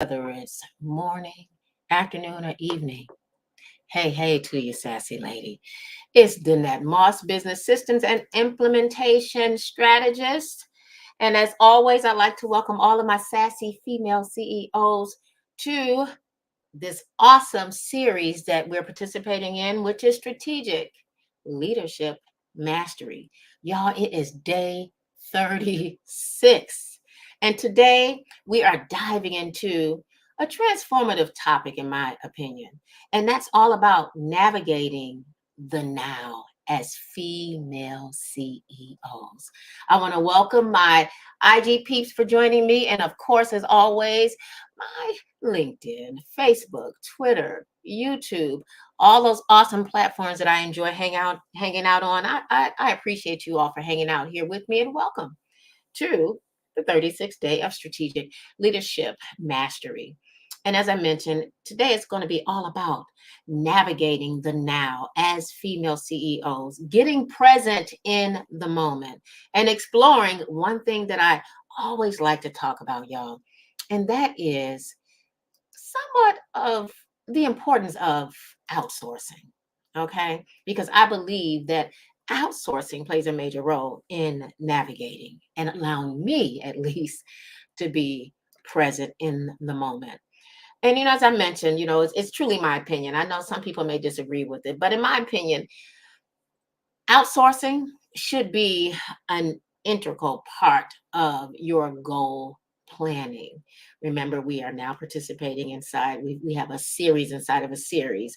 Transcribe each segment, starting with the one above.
whether it's morning, afternoon, or evening. Hey to you, sassy lady. It's Danette Moss, Business Systems and Implementation Strategist. And as always, I'd like to welcome all of my sassy female CEOs to this awesome series that we're participating in, which is Strategic Leadership Mastery. Y'all, it is day 36. And today we are diving into a transformative topic, in my opinion. And that's all about navigating the now as female CEOs. I want to welcome my IG peeps for joining me. And of course, as always, my LinkedIn, Facebook, Twitter, YouTube, all those awesome platforms that I enjoy hanging out on. I appreciate you all for hanging out here with me, and welcome to the 36th day of strategic leadership mastery. And as I mentioned, today it's going to be all about navigating the now as female CEOs, getting present in the moment, and exploring one thing that I always like to talk about, y'all, and that is somewhat of the importance of outsourcing. Okay. Because I believe that outsourcing plays a major role in navigating and allowing me, at least, to be present in the moment. And, as I mentioned, it's truly my opinion. I know some people may disagree with it, but in my opinion, outsourcing should be an integral part of your goal planning. Remember, we are now participating inside, we have a series inside of a series.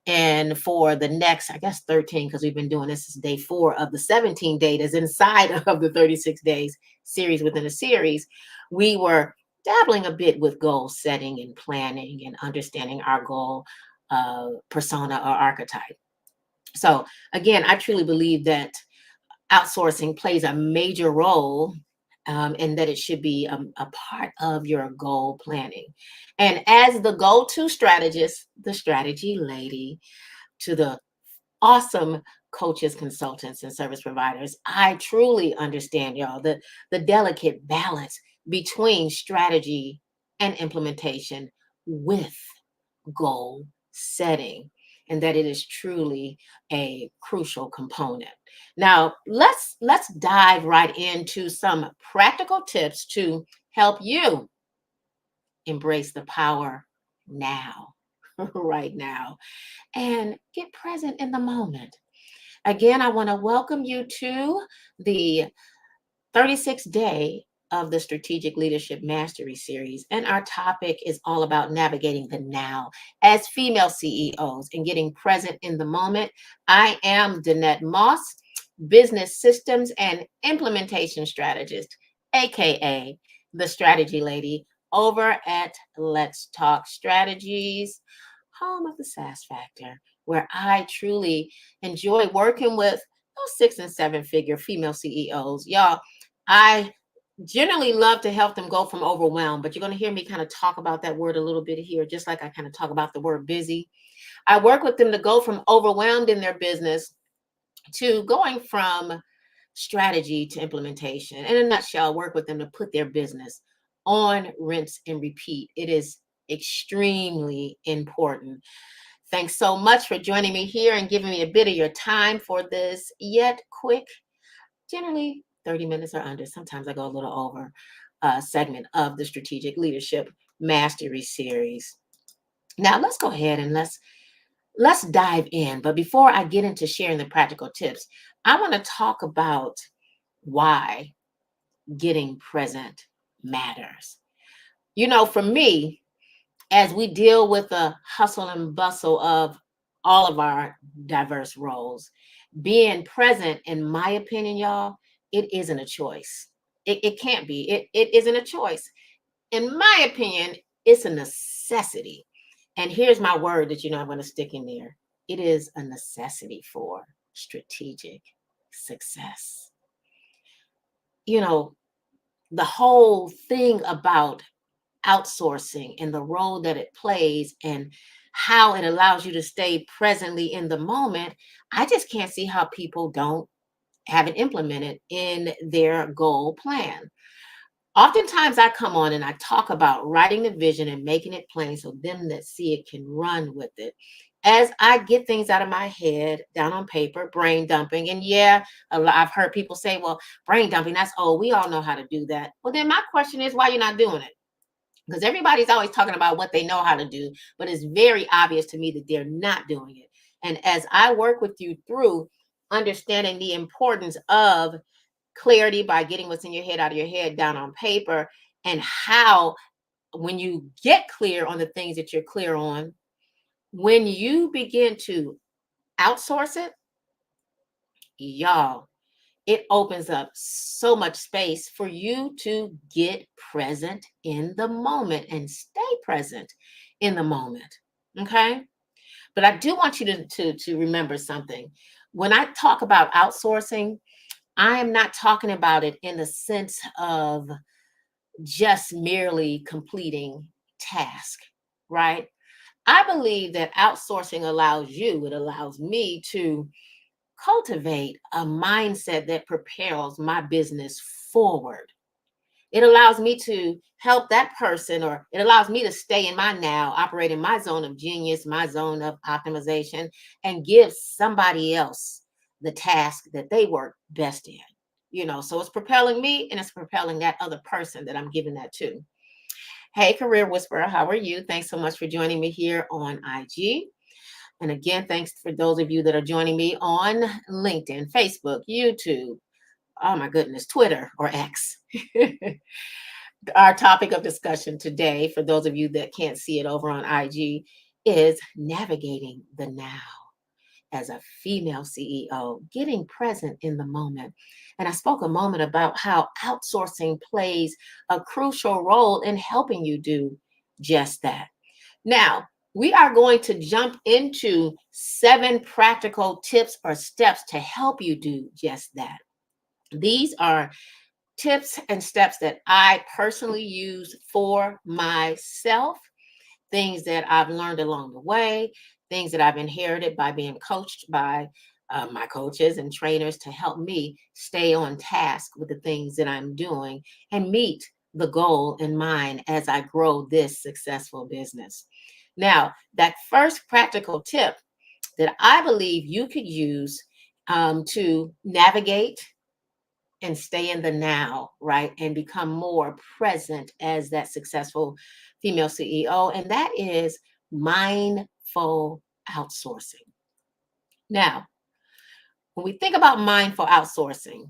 And for the next, I guess, 13, because we've been doing this is day 4 of the 17 days inside of the 36 days series within a series, we were dabbling a bit with goal setting and planning and understanding our goal persona or archetype. So again, I truly believe that outsourcing plays a major role, and that it should be a part of your goal planning. And as the go-to strategist, the strategy lady, to the awesome coaches, consultants, and service providers, I truly understand, y'all, the delicate balance between strategy and implementation with goal setting, and that it is truly a crucial component. Now, let's dive right into some practical tips to help you embrace the power now, right now, and get present in the moment. Again, I want to welcome you to the 36th day of the Strategic Leadership Mastery Series. And our topic is all about navigating the now as female CEOs and getting present in the moment. I am Danette Moss, Business Systems and Implementation Strategist, AKA the Strategy Lady, over at Let's Talk Strategies, home of the SaaS Factor, where I truly enjoy working with those 6 and 7 figure female CEOs. Y'all, I generally love to help them go from overwhelmed, but you're going to hear me kind of talk about that word a little bit here, just like I kind of talk about the word busy. I work with them to go from overwhelmed in their business to going from strategy to implementation. In a nutshell, I work with them to put their business on rinse and repeat. It is extremely important. Thanks so much for joining me here and giving me a bit of your time for this yet quick, generally 30 minutes or under, sometimes I go a little over, segment of the Strategic Leadership Mastery Series. Now let's go ahead and let's dive in. But before I get into sharing the practical tips, I want to talk about why getting present matters. For me, as we deal with the hustle and bustle of all of our diverse roles, being present, in my opinion, y'all, it isn't a choice. It can't be. It isn't a choice. In my opinion, it's a necessity. And here's my word that I'm going to stick in there. It is a necessity for strategic success. The whole thing about outsourcing and the role that it plays and how it allows you to stay presently in the moment, I just can't see how people don't have it implemented in their goal plan. Oftentimes I come on and I talk about writing the vision and making it plain so them that see it can run with it. As I get things out of my head down on paper, brain dumping. And yeah, I've heard people say, well, brain dumping, that's old. We all know how to do that. Well, then my question is, why you're not doing it? Because everybody's always talking about what they know how to do, but it's very obvious to me that they're not doing it. And as I work with you through understanding the importance of clarity by getting what's in your head out of your head down on paper, and how when you get clear on the things that you're clear on, when you begin to outsource it, y'all, it opens up so much space for you to get present in the moment and stay present in the moment. Okay. But I do want you to remember something. When I talk about outsourcing, I am not talking about it in the sense of just merely completing task, right? I believe that outsourcing allows you, it allows me to cultivate a mindset that propels my business forward. It allows me to help that person, or it allows me to stay in my now, operate in my zone of genius, my zone of optimization, and give somebody else the task that they work best in. So it's propelling me and it's propelling that other person that I'm giving that to. Hey, Career Whisperer, how are you? Thanks so much for joining me here on IG. And again, thanks for those of you that are joining me on LinkedIn, Facebook, YouTube, oh my goodness, Twitter or X. Our topic of discussion today, for those of you that can't see it over on IG, is navigating the now as a female CEO, getting present in the moment. And I spoke a moment about how outsourcing plays a crucial role in helping you do just that. Now, we are going to jump into 7 practical tips or steps to help you do just that. These are tips and steps that I personally use for myself, things that I've learned along the way, things that I've inherited by being coached by my coaches and trainers to help me stay on task with the things that I'm doing and meet the goal in mind as I grow this successful business. Now, that first practical tip that I believe you could use to navigate and stay in the now, right? And become more present as that successful female CEO. And that is mindful outsourcing. Now, when we think about mindful outsourcing,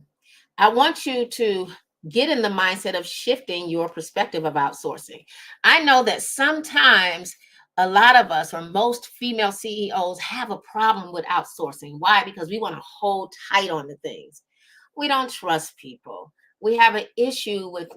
I want you to get in the mindset of shifting your perspective of outsourcing. I know that sometimes a lot of us, or most female CEOs, have a problem with outsourcing. Why? Because we want to hold tight on the things. We don't trust people. We have an issue with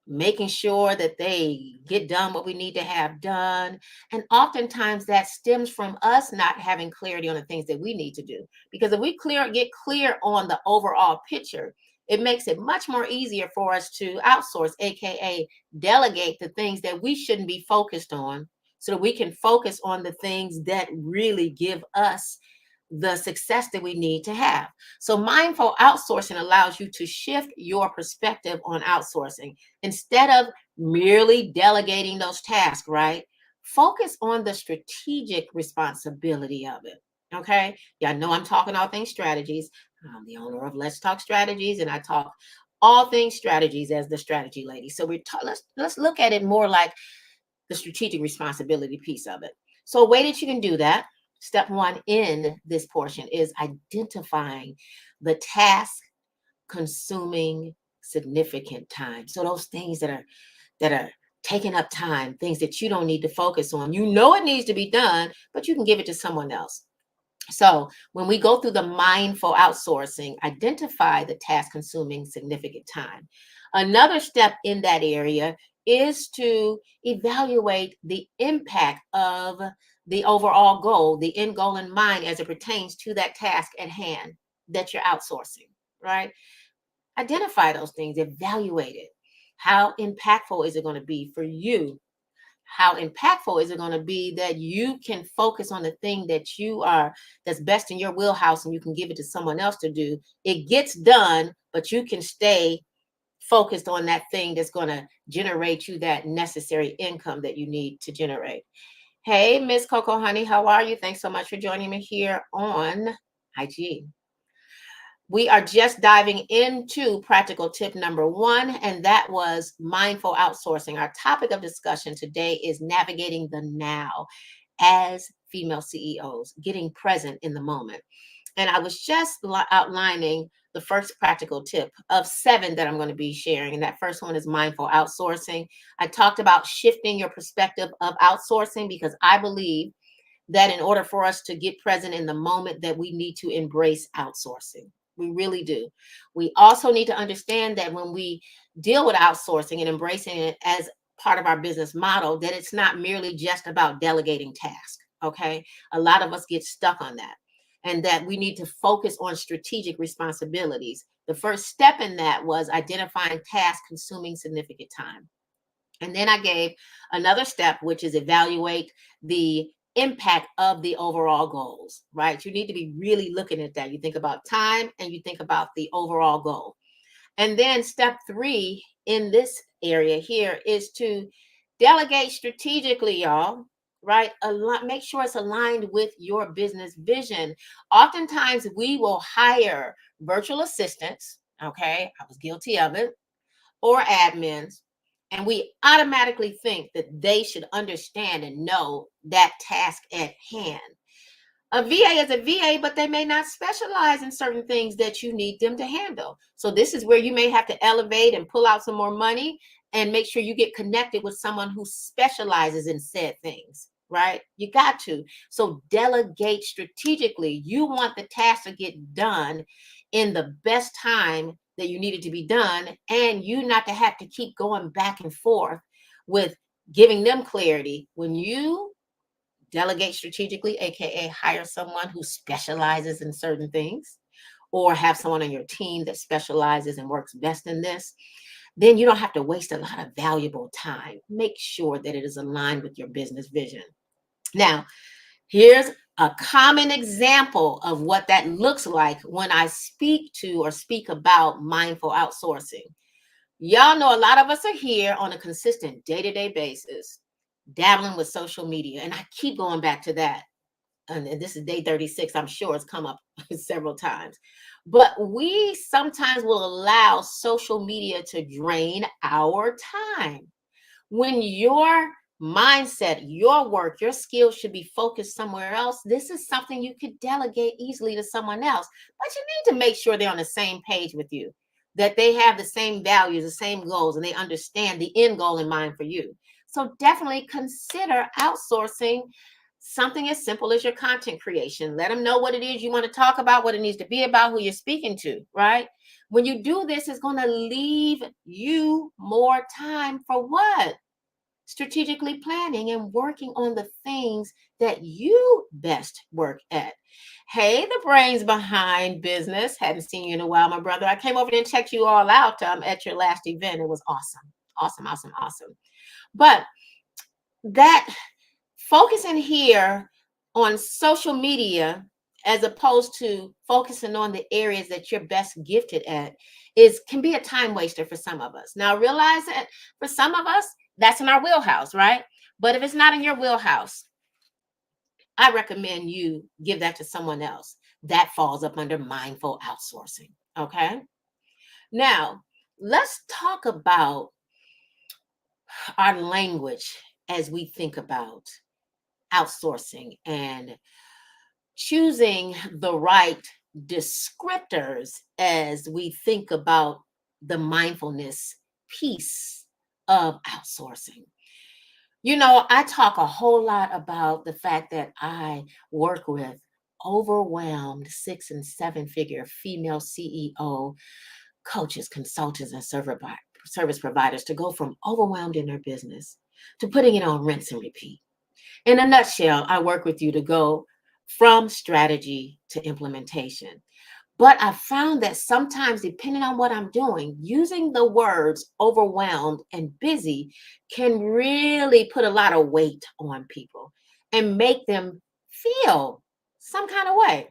making sure that they get done what we need to have done. And oftentimes that stems from us not having clarity on the things that we need to do. Because if we get clear on the overall picture, it makes it much more easier for us to outsource, aka delegate the things that we shouldn't be focused on, so that we can focus on the things that really give us the success that we need to have. So mindful outsourcing allows you to shift your perspective on outsourcing. Instead of merely delegating those tasks, right? Focus on the strategic responsibility of it. Okay. Yeah, I know I'm talking all things strategies. I'm the owner of Let's Talk Strategies, and I talk all things strategies as the strategy lady. So let's look at it more like the strategic responsibility piece of it. So a way that you can do that, step 1 in this portion, is identifying the task consuming significant time. So those things that are taking up time, things that you don't need to focus on. You know it needs to be done, but you can give it to someone else. So when we go through the mindful outsourcing, identify the task consuming significant time. Another step in that area is to evaluate the impact of the overall goal, the end goal in mind as it pertains to that task at hand that you're outsourcing, right? Identify those things, evaluate it. How impactful is it going to be for you? How impactful is it going to be that you can focus on the thing that's best in your wheelhouse, and you can give it to someone else to do? It gets done, but you can stay focused on that thing that's going to generate you that necessary income that you need to generate. Hey, Miss Coco Honey, how are you? Thanks so much for joining me here on IG. We are just diving into practical tip number 1, and that was mindful outsourcing. Our topic of discussion today is navigating the now as female CEOs, getting present in the moment. And I was just outlining the first practical tip of 7 that I'm going to be sharing. And that first one is mindful outsourcing. I talked about shifting your perspective of outsourcing because I believe that in order for us to get present in the moment, that we need to embrace outsourcing. We really do. We also need to understand that when we deal with outsourcing and embracing it as part of our business model, that it's not merely just about delegating tasks. Okay. A lot of us get stuck on that, and that we need to focus on strategic responsibilities. The first step in that was identifying tasks consuming significant time. And then I gave another step, which is evaluate the impact of the overall goals, right? You need to be really looking at that. You think about time and you think about the overall goal. And then step 3 in this area here is to delegate strategically, y'all, right? Make sure it's aligned with your business vision. Oftentimes we will hire virtual assistants. Okay. I was guilty of it, or admins, and we automatically think that they should understand and know that task at hand. A VA is a VA, but they may not specialize in certain things that you need them to handle. So this is where you may have to elevate and pull out some more money and make sure you get connected with someone who specializes in said things, right? You got to. So delegate strategically. You want the task to get done in the best time that you need it to be done, and you not to have to keep going back and forth with giving them clarity. When you delegate strategically, aka hire someone who specializes in certain things, or have someone on your team that specializes and works best in this, then you don't have to waste a lot of valuable time. Make sure that it is aligned with your business vision. Now, here's a common example of what that looks like when I speak to or speak about mindful outsourcing. Y'all know a lot of us are here on a consistent day-to-day basis, dabbling with social media. And I keep going back to that. And this is day 36. I'm sure it's come up several times. But we sometimes will allow social media to drain our time. When your mindset, your work, your skills should be focused somewhere else, this is something you could delegate easily to someone else. But you need to make sure they're on the same page with you, that they have the same values, the same goals, and they understand the end goal in mind for you. So definitely consider outsourcing something as simple as your content creation. Let them know what it is you want to talk about, what it needs to be about, who you're speaking to, right? When you do this, it's going to leave you more time for what? Strategically planning and working on the things that you best work at. Hey, the brains behind business. Hadn't seen you in a while, my brother. I came over there and checked you all out at your last event. It was awesome. Awesome, awesome, awesome. But that focusing here on social media as opposed to focusing on the areas that you're best gifted at can be a time waster for some of us. Now realize that for some of us, that's in our wheelhouse, right? But if it's not in your wheelhouse, I recommend you give that to someone else. That falls up under mindful outsourcing. Okay. Now, let's talk about our language as we think about outsourcing and choosing the right descriptors as we think about the mindfulness piece of outsourcing. You know, I talk a whole lot about the fact that I work with overwhelmed 6 and 7 figure female CEO coaches, consultants, and service providers to go from overwhelmed in their business to putting it on rinse and repeat. In a nutshell, I work with you to go from strategy to implementation. But I found that sometimes, depending on what I'm doing, using the words overwhelmed and busy can really put a lot of weight on people and make them feel some kind of way.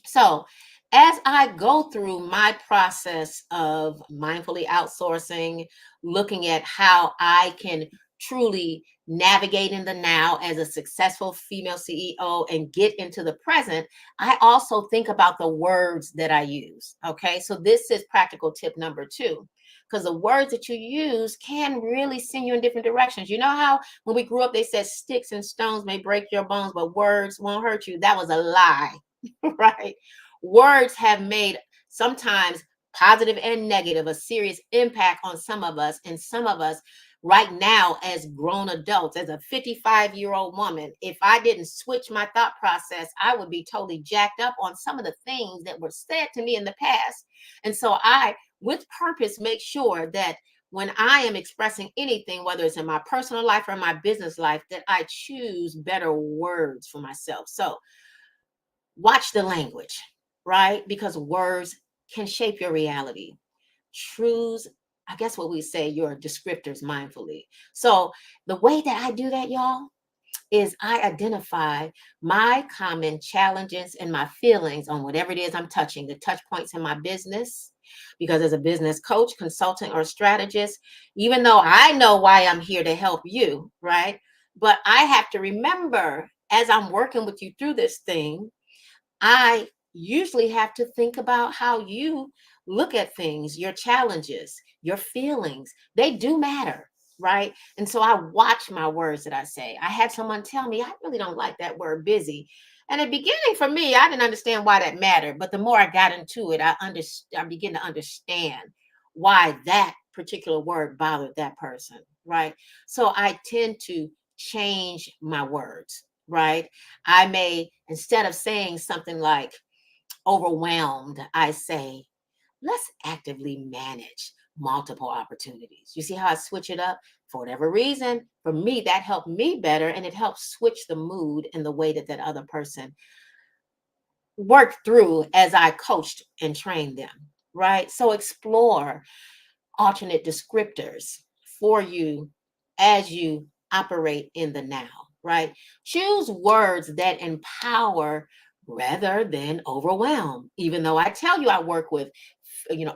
So, as I go through my process of mindfully outsourcing, looking at how I can truly navigate in the now as a successful female CEO and get into the present, I also think about the words that I use. Okay. So this is practical tip number two. Because the words that you use can really send you in different directions. You know how when we grew up, they said sticks and stones may break your bones, but words won't hurt you. That was a lie, right? Words have made sometimes positive and negative a serious impact on some of us, and some of us right now as grown adults, as a 55-year-old woman, if I didn't switch my thought process, I would be totally jacked up on some of the things that were said to me in the past. And so I, with purpose, make sure that when I am expressing anything, whether it's in my personal life or my business life, that I choose better words for myself. So watch the language, right? Because words can shape your reality. Choose, I guess what we say, your descriptors mindfully. So the way that I do that, y'all, is I identify my common challenges and my feelings on whatever it is I'm touching, the touch points in my business. Because as a business coach, consultant, or strategist, even though I know why I'm here to help you, right? But I have to remember as I'm working with you through this thing, I usually have to think about how you look at things, your challenges, your feelings. They do matter, right? And so I watch my words that I say. I had someone tell me, I really don't like that word busy. And at the beginning, for me, I didn't understand why that mattered. But the more I got into it, I begin to understand why that particular word bothered that person, right? So I tend to change my words, right? I may, instead of saying something like overwhelmed, I say, let's actively manage multiple opportunities. You see how I switch it up? For whatever reason, for me, that helped me better, and it helps switch the mood and the way that that other person worked through as I coached and trained them, right? So explore alternate descriptors for you as you operate in the now, right? Choose words that empower rather than overwhelm. Even though I tell you I work with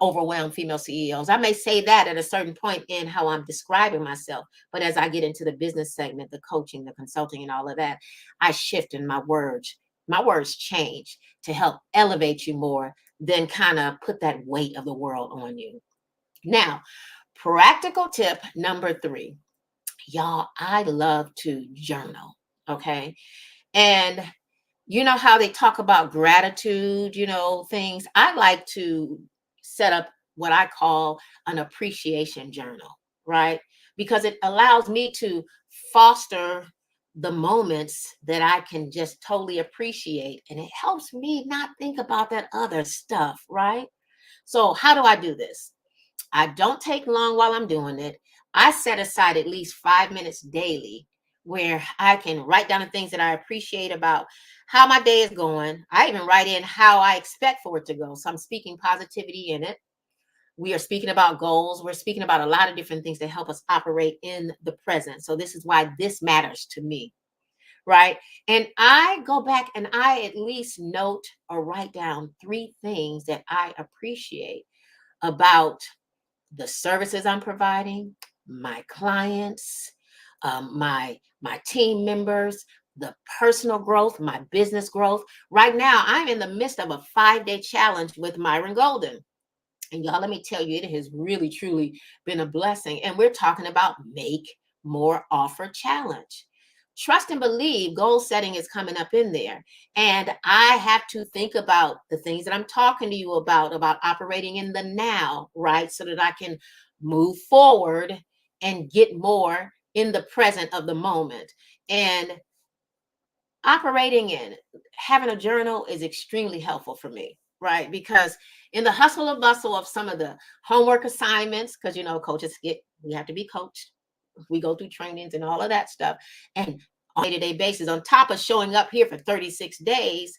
overwhelmed female CEOs, I may say that at a certain point in how I'm describing myself, but as I get into the business segment, the coaching, the consulting, and all of that, I shift in my words. My words change to help elevate you more than kind of put that weight of the world on you. Now, practical tip number three, y'all, I love to journal. Okay. And you know how they talk about gratitude, things. I like to set up what I call an appreciation journal, right? Because it allows me to foster the moments that I can just totally appreciate. And it helps me not think about that other stuff, right? So, how do I do this? I don't take long while I'm doing it. I set aside at least 5 minutes daily where I can write down the things that I appreciate about how my day is going. I even write in how I expect for it to go. So I'm speaking positivity in it. We are speaking about goals. We're speaking about a lot of different things that help us operate in the present. So this is why this matters to me, right? And I go back and I at least note or write down three things that I appreciate about the services I'm providing, my clients, my team members, the personal growth, my business growth. Right now, I'm in the midst of a 5-day challenge with Myron Golden. And y'all, let me tell you, it has really, truly been a blessing. And we're talking about make more offer challenge. Trust and believe goal setting is coming up in there. And I have to think about the things that I'm talking to you about operating in the now, right? So that I can move forward and get more in the present of the moment. And operating in having a journal is extremely helpful for me, right? Because in the hustle and bustle of some of the homework assignments, because coaches we have to be coached, we go through trainings and all of that stuff, and on a day-to-day basis, on top of showing up here for 36 days,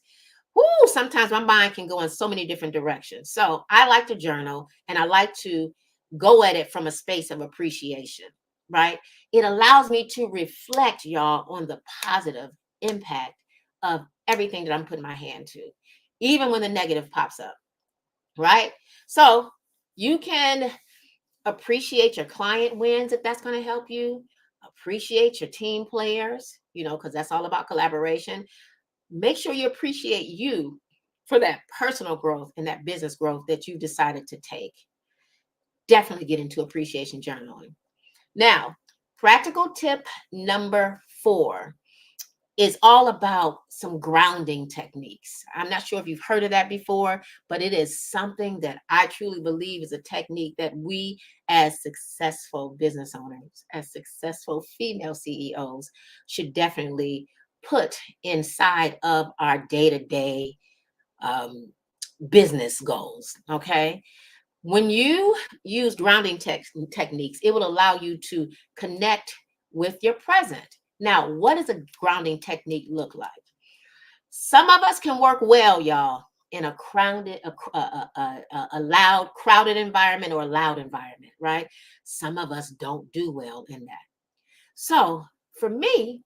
sometimes my mind can go in so many different directions. So I like to journal, and I like to go at it from a space of appreciation, right? It allows me to reflect, y'all, on the positive impact of everything that I'm putting my hand to. even when the negative pops up, right? So you can appreciate your client wins if that's going to help you. Appreciate your team players, because that's all about collaboration. Make sure you appreciate you for that personal growth and that business growth that you decided to take. Definitely get into appreciation journaling. Now, practical tip number 4 is all about some grounding techniques. I'm not sure if you've heard of that before, but it is something that I truly believe is a technique that we, as successful business owners, as successful female CEOs, should definitely put inside of our day-to-day um, business goals. Okay. When you use grounding techniques, it will allow you to connect with your present. Now, what does a grounding technique look like? Some of us can work well, y'all, in a crowded, a loud, crowded environment or a loud environment, right? Some of us don't do well in that. So, for me,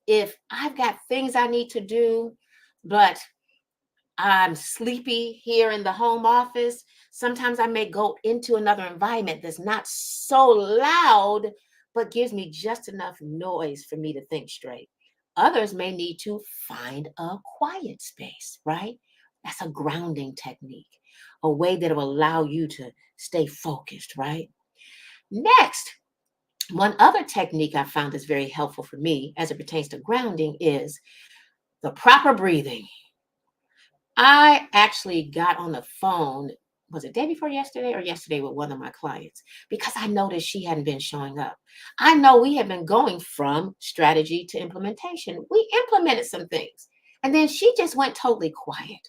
if I've got things I need to do, but I'm sleepy here in the home office, sometimes I may go into another environment that's not so loud, but gives me just enough noise for me to think straight. Others may need to find a quiet space, right? That's a grounding technique, a way that will allow you to stay focused, right? Next, one other technique I found is very helpful for me as it pertains to grounding is the proper breathing. I actually got on the phone, was it day before yesterday or yesterday with one of my clients because I noticed she hadn't been showing up. I know we have been going from strategy to implementation. We implemented some things and then she just went totally quiet.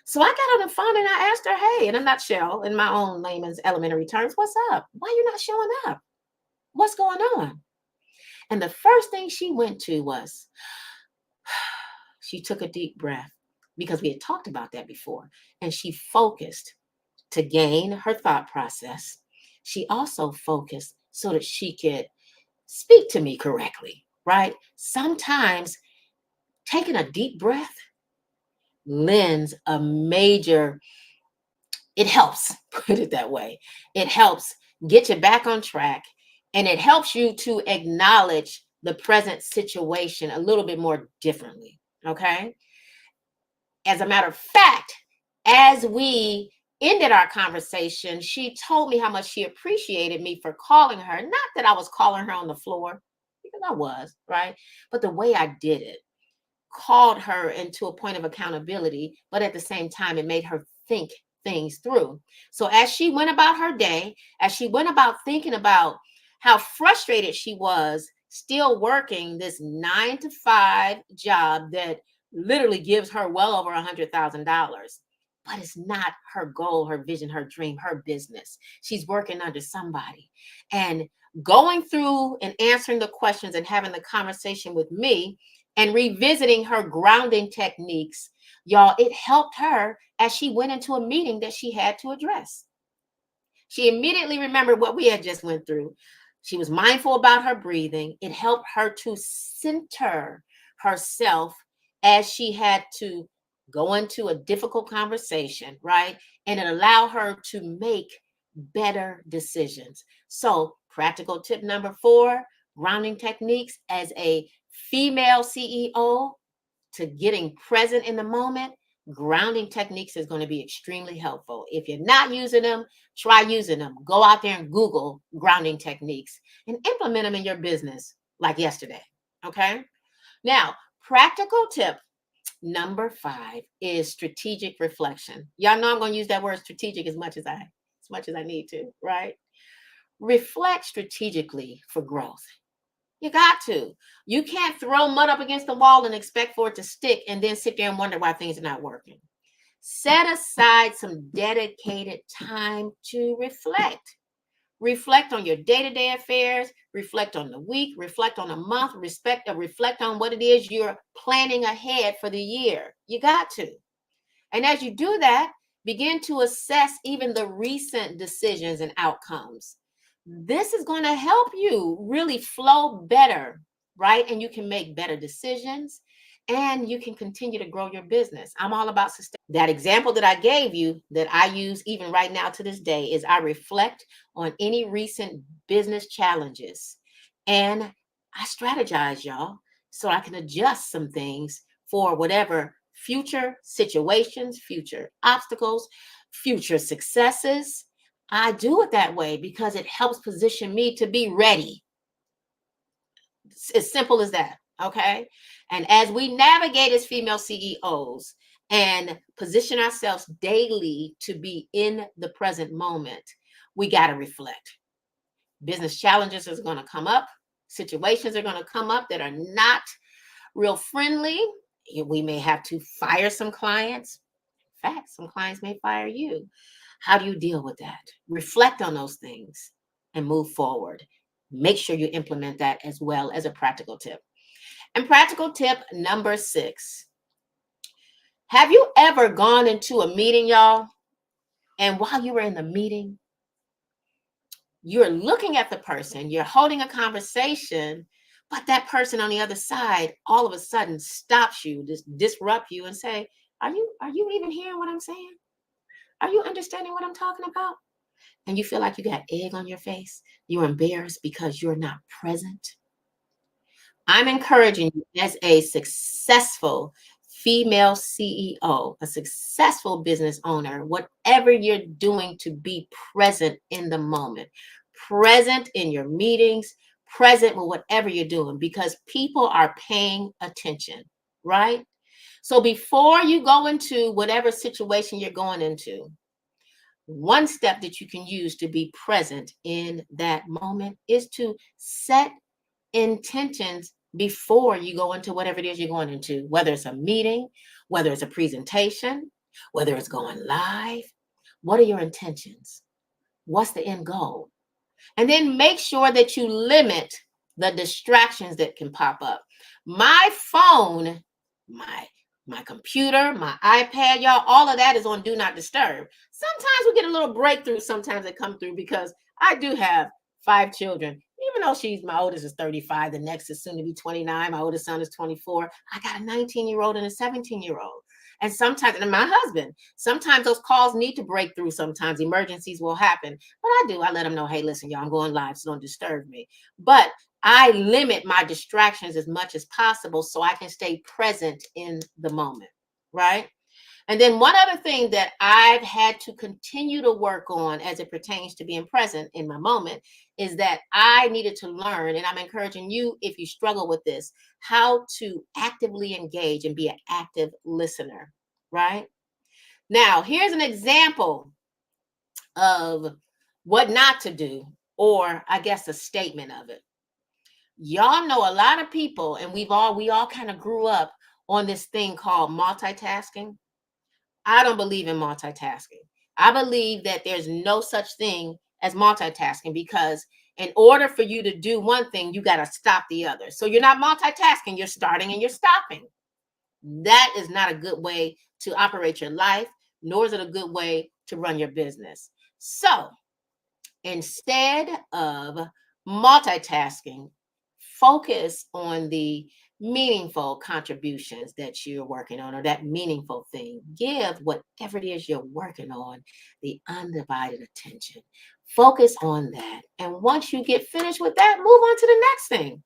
So I got on the phone and I asked her, hey, in a nutshell, in my own layman's elementary terms, what's up? Why are you not showing up? What's going on? And the first thing she went to was, she took a deep breath because we had talked about that before. And she focused to gain her thought process. She also focused so that she could speak to me correctly, right? Sometimes taking a deep breath lends a major, it helps, put it that way. It helps get you back on track and it helps you to acknowledge the present situation a little bit more differently. Okay. As a matter of fact, as we ended our conversation, she told me how much she appreciated me for calling her. Not that I was calling her on the floor, because I was, right? But the way I did it called her into a point of accountability, but at the same time, it made her think things through. So as she went about her day, as she went about thinking about how frustrated she was still working this 9 to 5 job that literally gives her well over $100,000. But it's not her goal, her vision, her dream, her business. She's working under somebody. And going through and answering the questions and having the conversation with me and revisiting her grounding techniques, y'all, it helped her as she went into a meeting that she had to address. She immediately remembered what we had just went through. She was mindful about her breathing. It helped her to center herself as she had to go into a difficult conversation, right? And it allowed her to make better decisions. So, practical tip number 4, grounding techniques as a female CEO to getting present in the moment, grounding techniques is going to be extremely helpful. If you're not using them, try using them. Go out there and Google grounding techniques and implement them in your business like yesterday. Okay. Now, practical tip number 5 is strategic reflection. Y'all know I'm going to use that word strategic as much as I need to, right? Reflect strategically for growth. You got to. You can't throw mud up against the wall and expect for it to stick and then sit there and wonder why things are not working. Set aside some dedicated time to reflect. Reflect on your day-to-day affairs, reflect on the week, reflect on a month, reflect on what it is you're planning ahead for the year. You got to. And as you do that, begin to assess even the recent decisions and outcomes. This is going to help you really flow better, right? And you can make better decisions and you can continue to grow your business. I'm all about sustainability. That example that I gave you that I use even right now to this day is I reflect on any recent business challenges and I strategize, y'all, so I can adjust some things for whatever future situations, future obstacles, future successes. I do it that way because it helps position me to be ready. It's as simple as that. Okay. And as we navigate as female CEOs and position ourselves daily to be in the present moment, we got to reflect. Business challenges are going to come up, situations are going to come up that are not real friendly. We may have to fire some clients. In fact, some clients may fire you. How do you deal with that? Reflect on those things and move forward. Make sure you implement that as well as a practical tip. And practical tip number 6. Have you ever gone into a meeting, y'all, and while you were in the meeting, you're looking at the person, you're holding a conversation, but that person on the other side all of a sudden stops you, just disrupt you and say, are you even hearing what I'm saying? Are you understanding what I'm talking about? And you feel like you got egg on your face. You're embarrassed because you're not present. I'm encouraging you as a successful female CEO, a successful business owner, whatever you're doing, to be present in the moment, present in your meetings, present with whatever you're doing, because people are paying attention, right? So before you go into whatever situation you're going into, one step that you can use to be present in that moment is to set intentions before you go into whatever it is you're going into, whether it's a meeting, whether it's a presentation, whether it's going live. What are your intentions? What's the end goal? And then make sure that you limit the distractions that can pop up. My phone, my my computer, my iPad, y'all, all of that is on do not disturb. Sometimes we get a little breakthrough sometimes that come through because I do have 5 children. Even though my oldest is 35, the next is soon to be 29, my oldest son is 24. I got a 19-year-old and a 17-year-old. And sometimes, and my husband, sometimes those calls need to break through. Sometimes emergencies will happen. But I let them know, hey, listen, y'all, I'm going live, so don't disturb me. But I limit my distractions as much as possible so I can stay present in the moment, right? And then one other thing that I've had to continue to work on as it pertains to being present in my moment is that I needed to learn, and I'm encouraging you, if you struggle with this, how to actively engage and be an active listener, right? Now, here's an example of what not to do, or I guess a statement of it. Y'all know a lot of people, and we all kind of grew up on this thing called multitasking. I don't believe in multitasking. I believe that there's no such thing as multitasking, because in order for you to do one thing, you got to stop the other. So you're not multitasking, you're starting and you're stopping. That is not a good way to operate your life, nor is it a good way to run your business. So instead of multitasking, focus on the meaningful contributions that you're working on, or that meaningful thing. Give whatever it is you're working on the undivided attention. Focus on that. And once you get finished with that, move on to the next thing.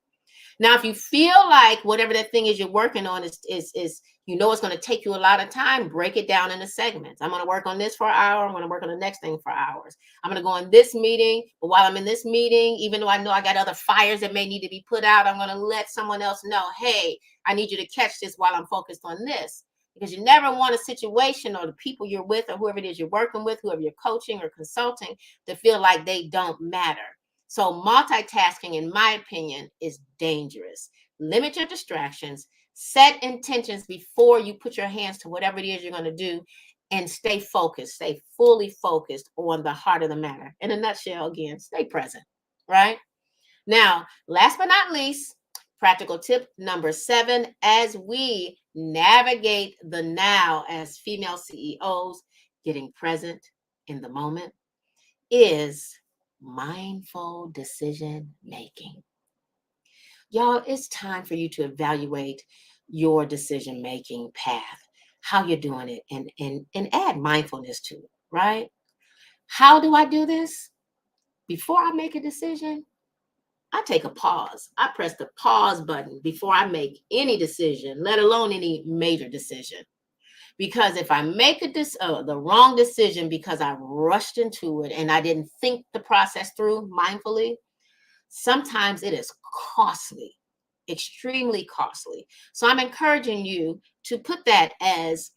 Now, if you feel like whatever that thing is you're working on is it's going to take you a lot of time, break it down into segments. I'm going to work on this for an hour. I'm going to work on the next thing for hours. I'm going to go in this meeting, but while I'm in this meeting, even though I know I got other fires that may need to be put out, I'm going to let someone else know, hey, I need you to catch this while I'm focused on this. Because you never want a situation, or the people you're with, or whoever it is you're working with, whoever you're coaching or consulting, to feel like they don't matter. So multitasking, in my opinion, is dangerous. Limit your distractions, set intentions before you put your hands to whatever it is you're going to do, and stay focused, stay fully focused on the heart of the matter. In a nutshell, again, stay present, right? Now, last but not least, practical tip number 7, as we navigate the now as female CEOs, getting present in the moment, is mindful decision making. Y'all, it's time for you to evaluate your decision making path, how you're doing it, and add mindfulness to it, right? How do I do this? Before I make a decision, I take a pause. I press the pause button before I make any decision, let alone any major decision. Because if I make the wrong decision because I rushed into it and I didn't think the process through mindfully, sometimes it is costly, extremely costly. So I'm encouraging you to put that as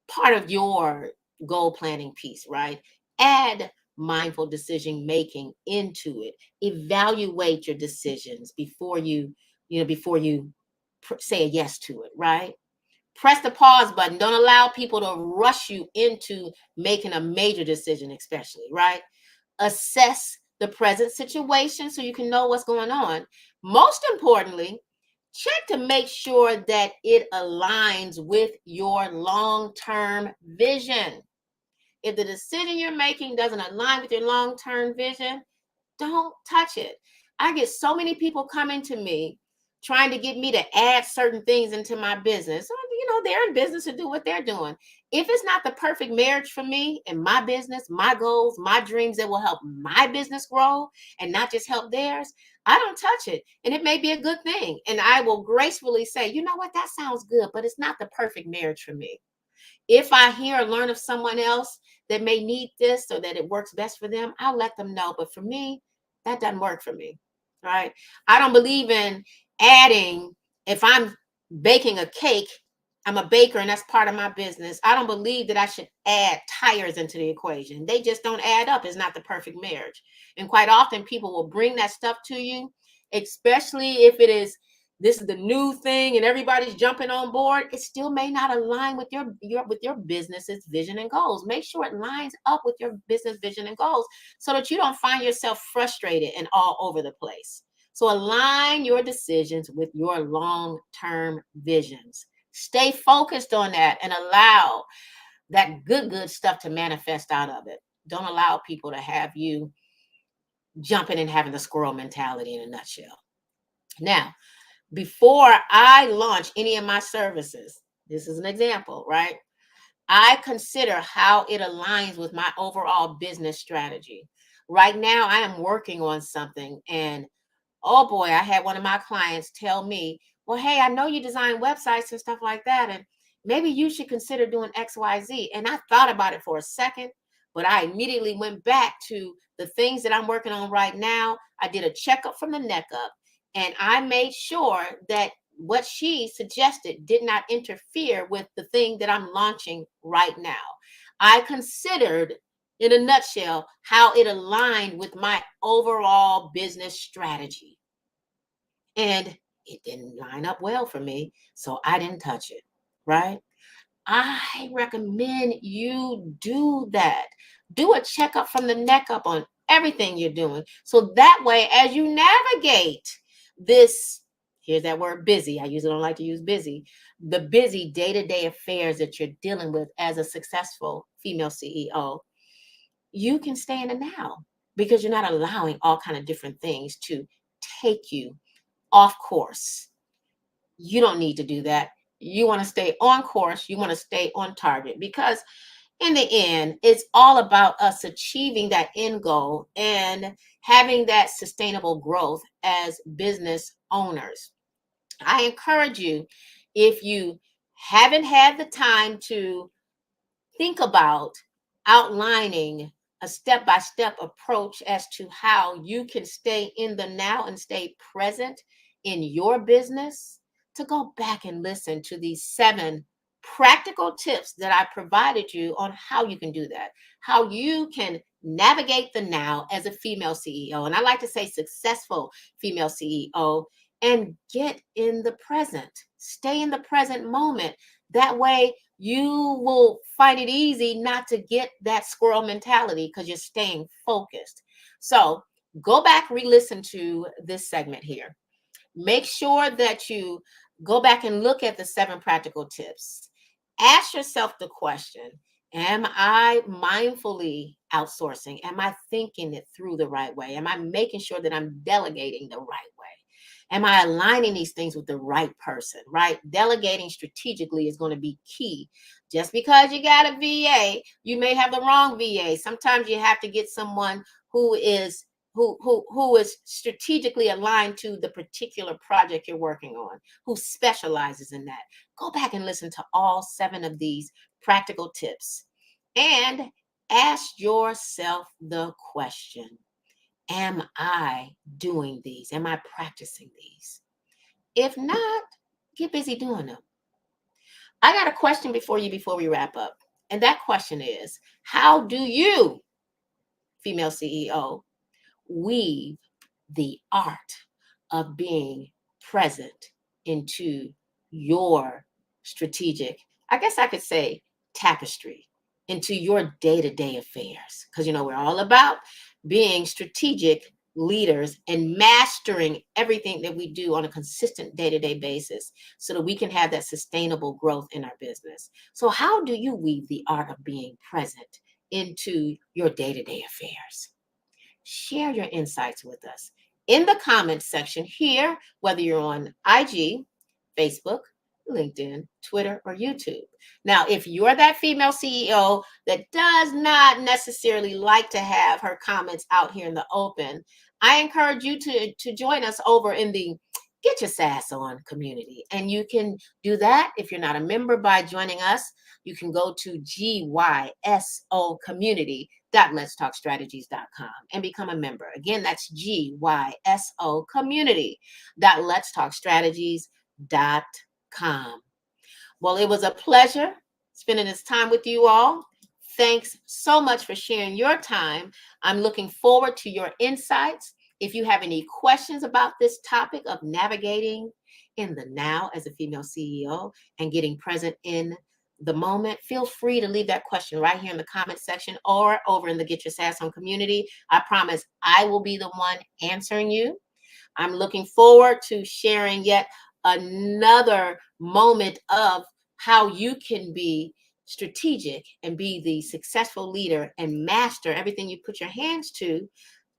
part of your goal planning piece, right? Add mindful decision making into it. Evaluate your decisions before you say a yes to it, right? Press the pause button. Don't allow people to rush you into making a major decision, especially, right? Assess the present situation so you can know what's going on. Most importantly, check to make sure that it aligns with your long-term vision. If the decision you're making doesn't align with your long-term vision, don't touch it. I get so many people coming to me trying to get me to add certain things into my business. So, they're in business to do what they're doing. If it's not the perfect marriage for me and my business, my goals, my dreams that will help my business grow and not just help theirs, I don't touch it. And it may be a good thing. And I will gracefully say, you know what, that sounds good, but it's not the perfect marriage for me. If I hear or learn of someone else that may need this or that it works best for them, I'll let them know. But for me, that doesn't work for me. Right? I don't believe in adding, if I'm baking a cake, I'm a baker and that's part of my business. I don't believe that I should add tires into the equation. They just don't add up. It's not the perfect marriage. And quite often people will bring that stuff to you, especially if it is this is the new thing and everybody's jumping on board. It still may not align with your business's vision and goals. Make sure it lines up with your business vision and goals so that you don't find yourself frustrated and all over the place. So align your decisions with your long-term visions. Stay focused on that and allow that good stuff to manifest out of it. Don't allow people to have you jumping and having the squirrel mentality in a nutshell. Now, before I launch any of my services, this is an example, right? I consider how it aligns with my overall business strategy. Right now, I am working on something, and oh boy, I had one of my clients tell me, well, hey, I know you design websites and stuff like that, and maybe you should consider doing XYZ. And I thought about it for a second, but I immediately went back to the things that I'm working on right now. I did a checkup from the neck up, and I made sure that what she suggested did not interfere with the thing that I'm launching right now. I considered, in a nutshell, how it aligned with my overall business strategy. And it didn't line up well for me, so I didn't touch it, right? I recommend you do that. Do a checkup from the neck up on everything you're doing. So that way, as you navigate this, here's that word busy. I usually don't like to use busy. The busy day-to-day affairs that you're dealing with as a successful female CEO, you can stay in the now because you're not allowing all kind of different things to take you off course. You don't need to do that. You want to stay on course. You want to stay on target because in the end, it's all about us achieving that end goal and having that sustainable growth as business owners. I encourage you, if you haven't had the time to think about outlining a step-by-step approach as to how you can stay in the now and stay present in your business, to go back and listen to these 7 practical tips that I provided you on how you can do that, how you can navigate the now as a female CEO. And I like to say successful female CEO, and get in the present. Stay in the present moment. That way you will find it easy not to get that squirrel mentality because you're staying focused. So go back, re-listen to this segment here. Make sure that you go back and look at the 7 practical tips. Ask yourself the question, am I mindfully outsourcing? Am I thinking it through the right way? Am I making sure that I'm delegating the right way? Am I aligning these things with the right person, right? Delegating strategically is going to be key. Just because you got a VA, you may have the wrong VA. Sometimes you have to get someone who is who is strategically aligned to the particular project you're working on, who specializes in that. Go back and listen to all 7 of these practical tips and ask yourself the question, am I doing these? Am I practicing these? If not, get busy doing them. I got a question before we wrap up. And that question is, how do you, female CEO, weave the art of being present into your strategic, I guess I could say, tapestry, into your day-to-day affairs? Because we're all about being strategic leaders and mastering everything that we do on a consistent day-to-day basis so that we can have that sustainable growth in our business. So how do you weave the art of being present into your day-to-day affairs? Share your insights with us in the comments section here, whether you're on IG, Facebook, LinkedIn, Twitter, or YouTube. Now, if you're that female CEO that does not necessarily like to have her comments out here in the open, I encourage you to join us over in the Get Your Sass On community. And you can do that if you're not a member by joining us. You can go to GYSO community.letstalkstrategies.com and become a member. Again, that's GYSO community.letstalkstrategies.com. Well, it was a pleasure spending this time with you all. Thanks so much for sharing your time. I'm looking forward to your insights. If you have any questions about this topic of navigating in the now as a female CEO and getting present in the moment, feel free to leave that question right here in the comment section or over in the Get Your Sass On community. I promise I will be the one answering you. I'm looking forward to sharing yet another moment of how you can be strategic and be the successful leader and master everything you put your hands to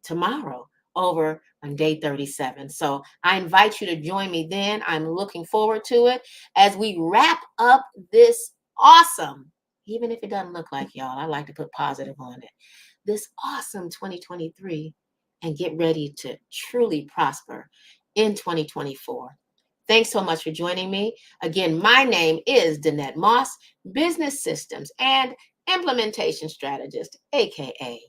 tomorrow over on day 37. So I invite you to join me then. I'm looking forward to it as we wrap up this awesome, even if it doesn't look like y'all, I like to put positive on it, this awesome 2023 and get ready to truly prosper in 2024. Thanks so much for joining me. Again, my name is Danette Moss, business systems and implementation strategist, aka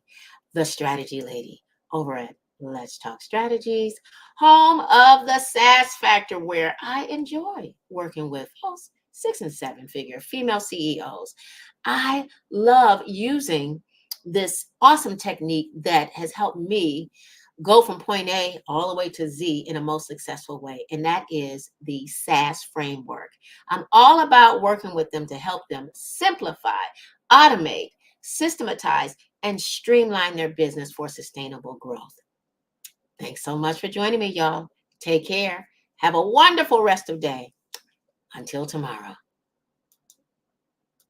the strategy lady over at Let's Talk Strategies, home of the SaaS Factor, where I enjoy working with those 6 and 7 figure female CEOs. I love using this awesome technique that has helped me go from point A all the way to Z in a most successful way. And that is the SaaS framework. I'm all about working with them to help them simplify, automate, systematize, and streamline their business for sustainable growth. Thanks so much for joining me, y'all. Take care. Have a wonderful rest of day. Until tomorrow.